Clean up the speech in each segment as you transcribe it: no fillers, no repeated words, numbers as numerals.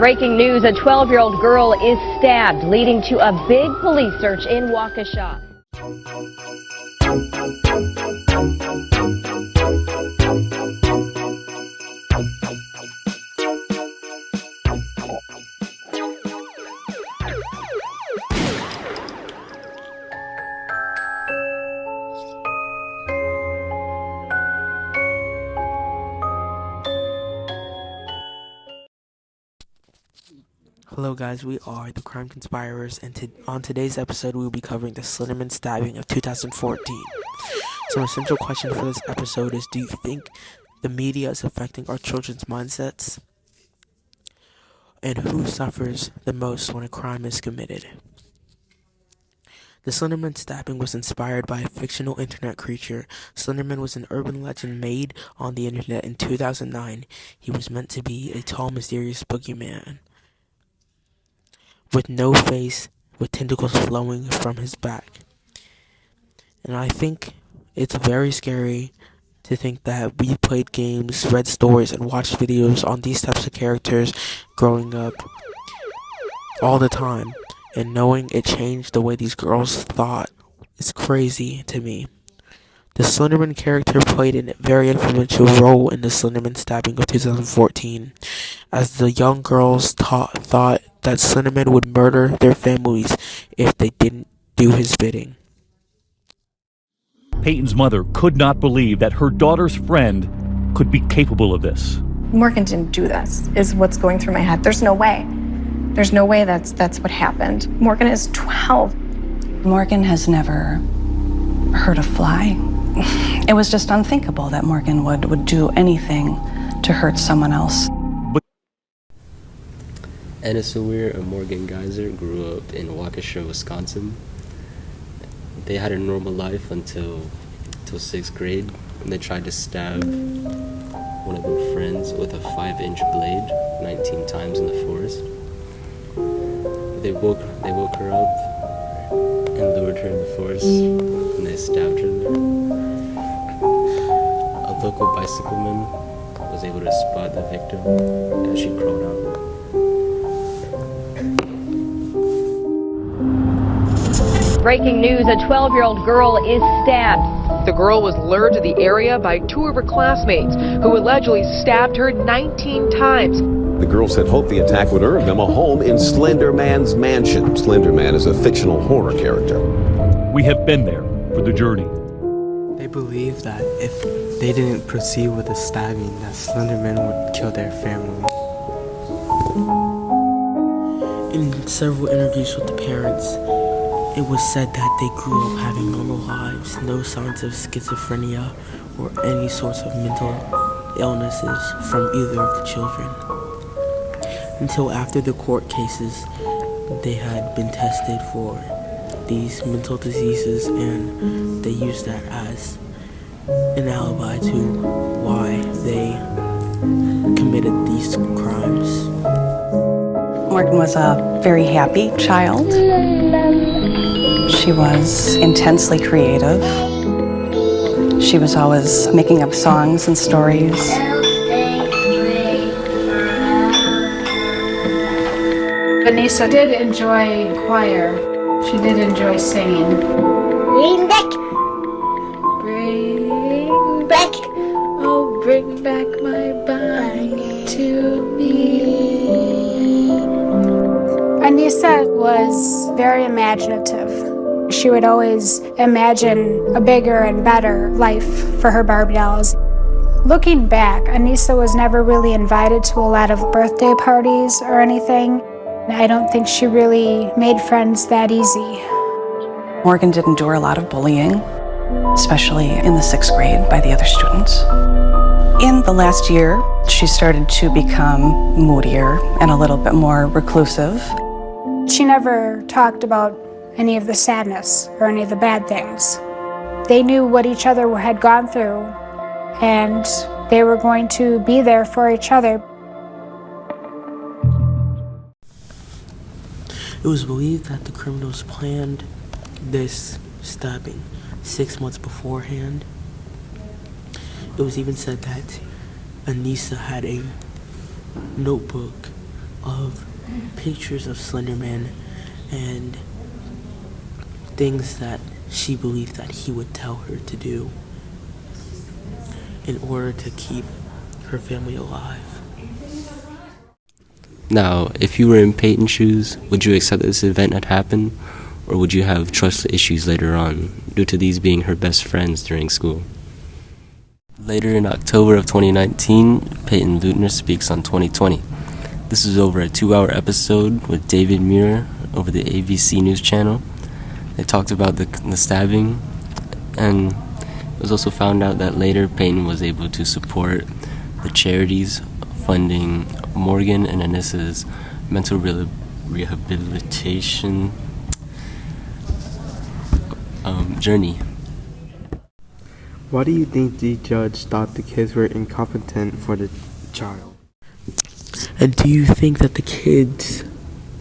Breaking news, a 12-year-old girl is stabbed, leading to a big police search in Waukesha. Hello guys, we are the Crime Conspirers, and on today's episode we will be covering the Slenderman stabbing of 2014. So an essential question for this episode is, do you think the media is affecting our children's mindsets? And who suffers the most when a crime is committed? The Slenderman stabbing was inspired by a fictional internet creature. Slenderman was an urban legend made on the internet in 2009. He was meant to be a tall, mysterious boogeyman with no face, with tentacles flowing from his back. And I think it's very scary to think that we played games, read stories, and watched videos on these types of characters growing up all the time, and knowing it changed the way these girls thought is crazy to me. The Slenderman character played a very influential role in the Slenderman stabbing of 2014, as the young girls thought that Slenderman would murder their families if they didn't do his bidding. Peyton's mother could not believe that her daughter's friend could be capable of this. Morgan didn't do this, is what's going through my head. There's no way. There's no way that's what happened. Morgan is 12. Morgan has never hurt a fly. It was just unthinkable that Morgan would do anything to hurt someone else. Anna Sawir and Morgan Geyser grew up in Waukesha, Wisconsin. They had a normal life until 6th grade, when they tried to stab one of their friends with a 5-inch blade 19 times in the forest. They woke her up and lured her in the forest, and they stabbed her there. A local bicycleman was able to spot the victim as she crawled out. Breaking news, a 12-year-old girl is stabbed. The girl was lured to the area by 2 of her classmates, who allegedly stabbed her 19 times. The girls had hoped the attack would earn them a home in Slender Man's mansion. Slender Man is a fictional horror character. We have been there for the journey. They believe that if they didn't proceed with the stabbing, that Slenderman would kill their family. In several interviews with the parents, it was said that they grew up having normal lives, no signs of schizophrenia or any sorts of mental illnesses from either of the children. Until after the court cases, they had been tested for these mental diseases, and they used that as an alibi to why they committed these crimes. Morgan was a very happy child. She was intensely creative. She was always making up songs and stories. Vanessa did enjoy choir. She did enjoy singing. Bring back. Bring back. Oh, bring back my Bonnie to me. Anissa was very imaginative. She would always imagine a bigger and better life for her Barbie dolls. Looking back, Anissa was never really invited to a lot of birthday parties or anything. I don't think she really made friends that easy. Morgan did endure a lot of bullying, especially in the 6th grade by the other students. In the last year, she started to become moodier and a little bit more reclusive. She never talked about any of the sadness or any of the bad things. They knew what each other had gone through, and they were going to be there for each other. It was believed that the criminals planned this stabbing 6 months beforehand. It was even said that Anissa had a notebook of pictures of Slender Man and things that she believed that he would tell her to do in order to keep her family alive. Now, if you were in Peyton's shoes, would you accept that this event had happened, or would you have trust issues later on due to these being her best friends during school? Later in October of 2019, Peyton Lutner speaks on 2020. This is over a 2-hour episode with David Muir over the ABC News channel. They talked about the stabbing, and it was also found out that later Peyton was able to support the charities funding Morgan and Anissa's mental rehabilitation journey. Why do you think the judge thought the kids were incompetent for the child? And do you think that the kids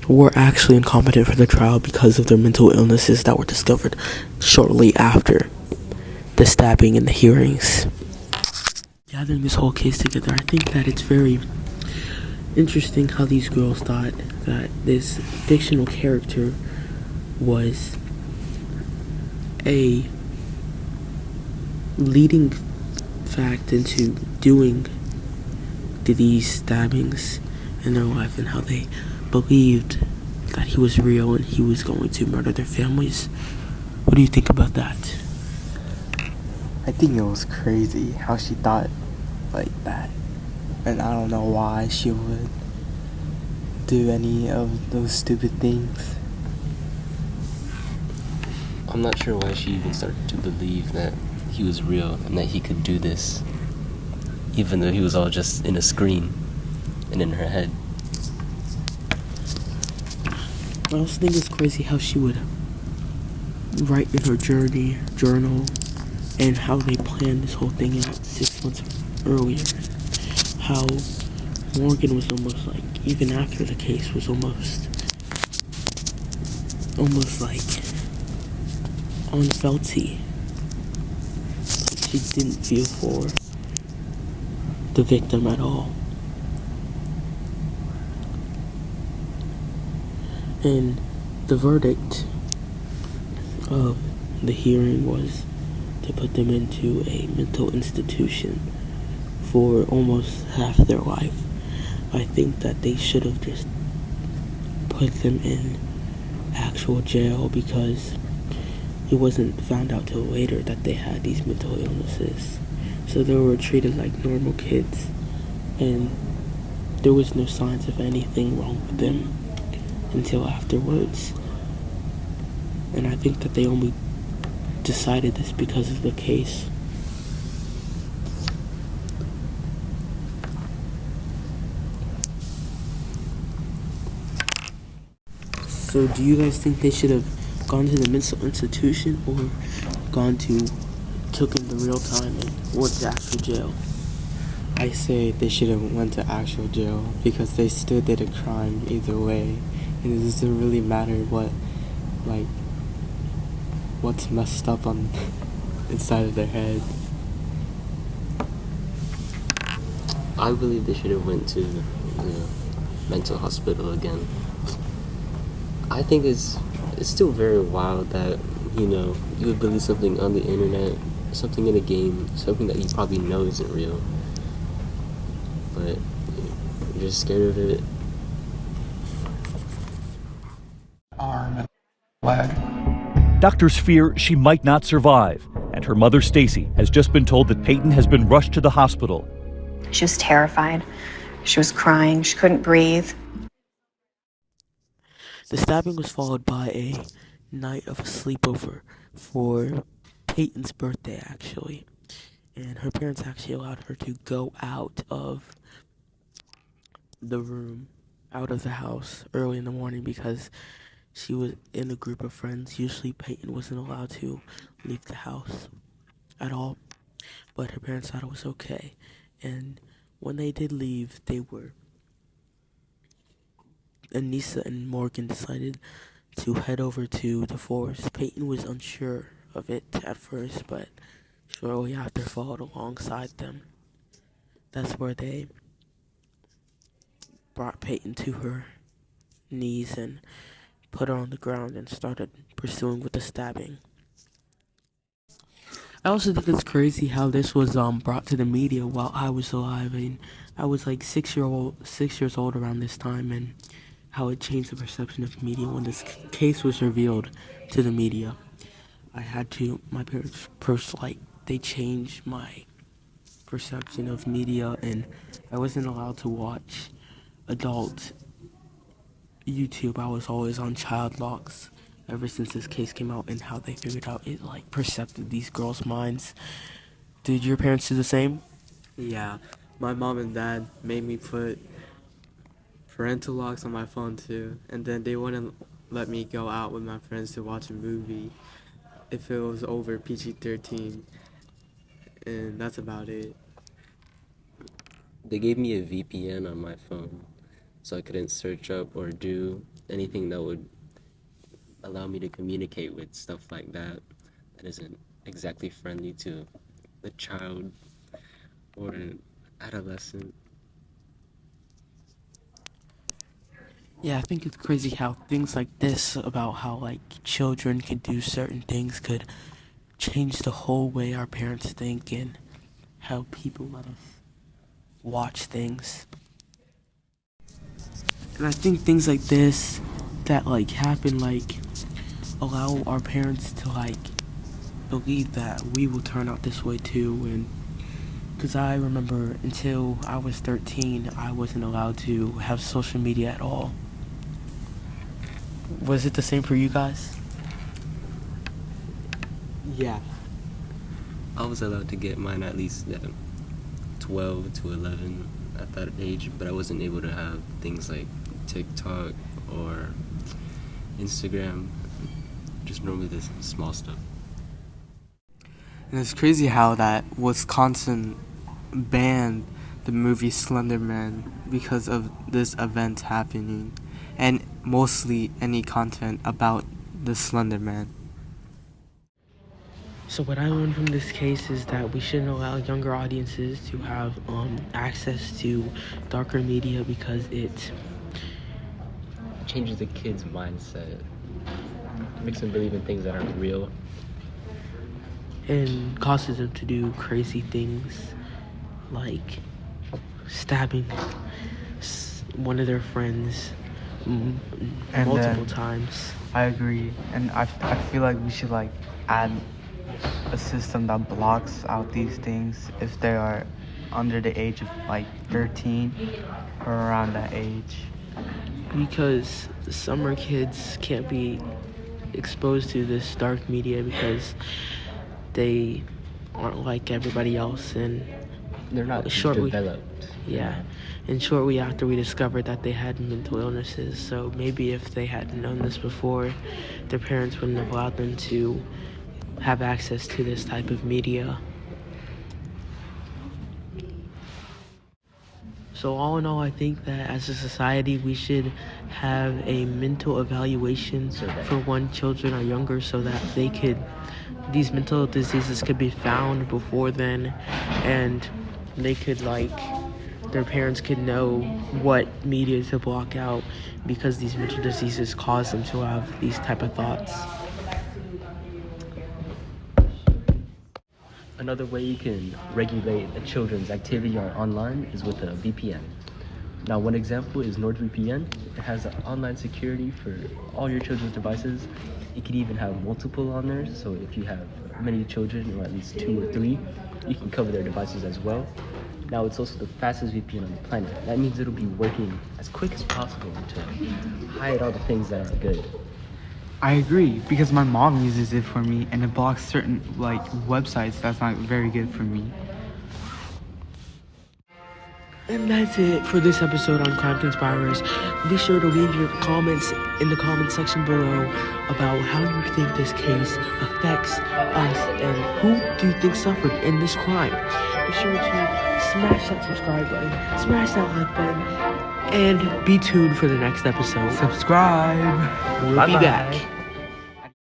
were actually incompetent for the trial because of their mental illnesses that were discovered shortly after the stabbing and the hearings? Gathering this whole case together, I think that it's very interesting how these girls thought that this fictional character was a leading fact into doing these stabbings in their life, and how they believed that he was real and he was going to murder their families. What do you think about that? I think it was crazy how she thought like that. And I don't know why she would do any of those stupid things. I'm not sure why she even started to believe that he was real and that he could do this, even though he was all just in a screen and in her head. I also think it's crazy how she would write in her journal and how they planned this whole thing out 6 months earlier. How Morgan was almost like, even after the case, was almost like unfelty. Like she didn't feel for the victim at all. And the verdict of the hearing was to put them into a mental institution for almost half their life. I think that they should have just put them in actual jail, because it wasn't found out till later that they had these mental illnesses. So they were treated like normal kids, and there was no signs of anything wrong with them until afterwards. And I think that they only decided this because of the case. So do you guys think they should have gone to the mental institution or took in the real time and went to actual jail? I say they should have went to actual jail, because they still did a crime either way, and it doesn't really matter what's messed up on inside of their head. I believe they should have went to the mental hospital again. I think it's still very wild that, you would believe something on the internet, something in a game, something that you probably know isn't real, but you're just scared of it. Arm and leg. Doctors fear she might not survive, and her mother, Stacy, has just been told that Peyton has been rushed to the hospital. She was terrified. She was crying. She couldn't breathe. The stabbing was followed by a night of a sleepover for Peyton's birthday, actually. And her parents actually allowed her to go out of the room, out of the house, early in the morning, because she was in a group of friends. Usually Peyton wasn't allowed to leave the house at all, but her parents thought it was okay. And when they did leave, Anissa and Morgan decided to head over to the forest. Peyton was unsure of it at first, but shortly after followed alongside them. That's where they brought Peyton to her knees and put her on the ground and started pursuing with the stabbing. I also think it's crazy how this was brought to the media while I was alive. I mean, I was like 6 years old around this time, and how it changed the perception of media when this case was revealed to the media. My parents they changed my perception of media, and I wasn't allowed to watch adult YouTube. I was always on child locks ever since this case came out, and how they figured out it percepted these girls' minds. Did your parents do the same? Yeah, my mom and dad made me put parental locks on my phone too, and then they wouldn't let me go out with my friends to watch a movie if it was over PG-13, and that's about it. They gave me a VPN on my phone, so I couldn't search up or do anything that would allow me to communicate with stuff like that isn't exactly friendly to a child or an adolescent. Yeah, I think it's crazy how things like this, about how children can do certain things, could change the whole way our parents think and how people let us watch things. And I think things like this that happen allow our parents to believe that we will turn out this way too. And because I remember until I was 13, I wasn't allowed to have social media at all. Was it the same for you guys? Yeah. I was allowed to get mine at least 12 to 11 at that age, but I wasn't able to have things like TikTok or Instagram, just normally the small stuff. And it's crazy how that Wisconsin banned the movie Slender Man because of this event happening, and mostly any content about the Slender Man. So what I learned from this case is that we shouldn't allow younger audiences to have access to darker media, because it changes the kid's mindset, makes them believe in things that aren't real, and causes them to do crazy things like stabbing one of their friends multiple times. I agree, and I feel like we should add a system that blocks out these things if they are under the age of 13 or around that age. Because summer kids can't be exposed to this dark media because they aren't like everybody else, and they're not developed. Yeah, and shortly after we discovered that they had mental illnesses, so maybe if they had known this before, their parents wouldn't have allowed them to have access to this type of media. So all in all, I think that as a society, we should have a mental evaluation for when children are younger, so that these mental diseases could be found before then, and they could their parents could know what media to block out, because these mental diseases cause them to have these type of thoughts. Another way you can regulate a children's activity online is with a VPN. Now, one example is NordVPN. It has online security for all your children's devices. It could even have multiple on there, so if you have many children, or at least 2 or 3, you can cover their devices as well. Now, it's also the fastest VPN on the planet. That means it'll be working as quick as possible to hide all the things that aren't good. I agree, because my mom uses it for me, and it blocks certain websites that's not very good for me. And that's it for this episode on Crime Conspirers. Be sure to leave your comments in the comment section below about how you think this case affects us and who do you think suffered in this crime. Be sure to smash that subscribe button, smash that like button, and be tuned for the next episode. Subscribe. We'll be back.